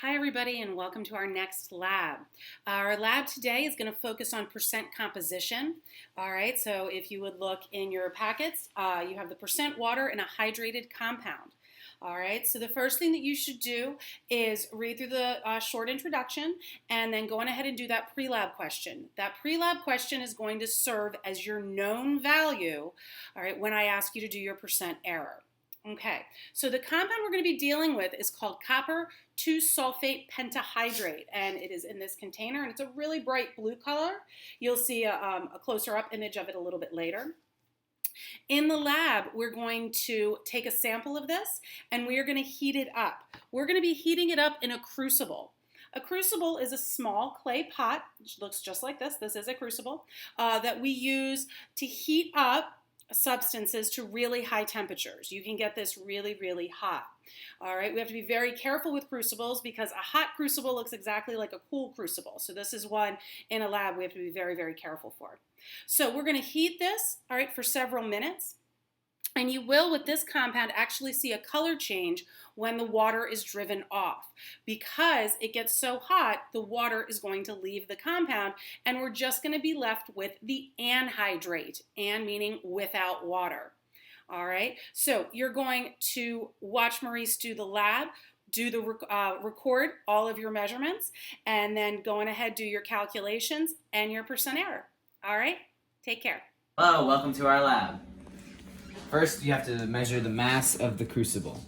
Hi everybody and welcome to our next lab. Our lab today is going to focus on percent composition. Alright, so if you would look in your packets, you have the percent water in a hydrated compound. Alright, so the first thing that you should do is read through the short introduction and then go on ahead and do that pre-lab question. That pre-lab question is going to serve as your known value, alright, when I ask you to do your percent error. Okay, so the compound we're going to be dealing with is called copper 2-sulfate pentahydrate, and it is in this container, and it's a really bright blue color. You'll see a closer up image of it a little bit later. In the lab, we're going to take a sample of this, and we are going to heat it up. We're going to be heating it up in a crucible. A crucible is a small clay pot, which looks just like this. This is a crucible that we use to heat up substances to really high temperatures. You can get this really, really hot. All right, we have to be very careful with crucibles because a hot crucible looks exactly like a cool crucible. So this is one in a lab we have to be very, very careful for. So we're going to heat this, all right, for several minutes. And you will, with this compound, actually see a color change when the water is driven off. Because it gets so hot, the water is going to leave the compound, and we're just going to be left with the anhydrate, an meaning without water. All right, so you're going to watch Maurice do the lab, record all of your measurements, and then go on ahead, do your calculations and your percent error. All right, take care. Hello, welcome to our lab. First, you have to measure the mass of the crucible.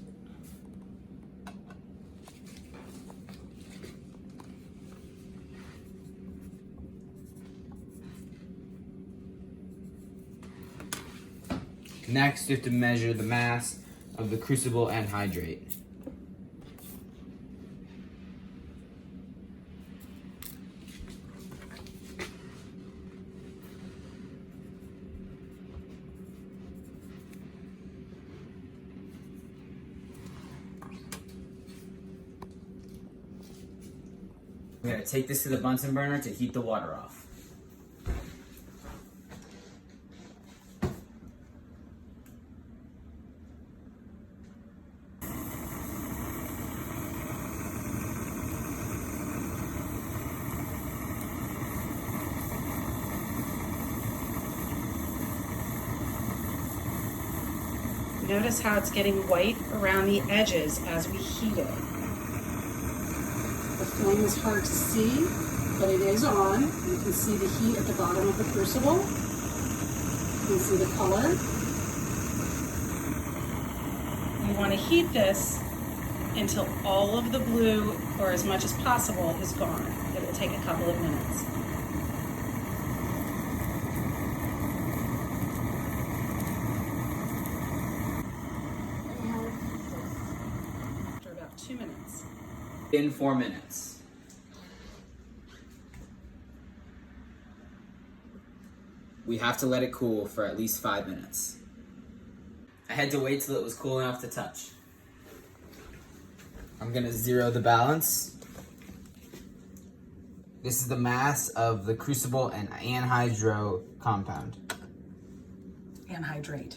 Next, you have to measure the mass of the crucible anhydrate. We're going to take this to the Bunsen burner to heat the water off. Notice how it's getting white around the edges as we heat it. The flame is hard to see, but it is on. You can see the heat at the bottom of the crucible. You can see the color. You want to heat this until all of the blue, or as much as possible, is gone. It will take a couple of minutes. After about 2 minutes. In 4 minutes. We have to let it cool for at least 5 minutes. I had to wait till it was cool enough to touch. I'm gonna zero the balance. This is the mass of the crucible and anhydro compound. Anhydrate.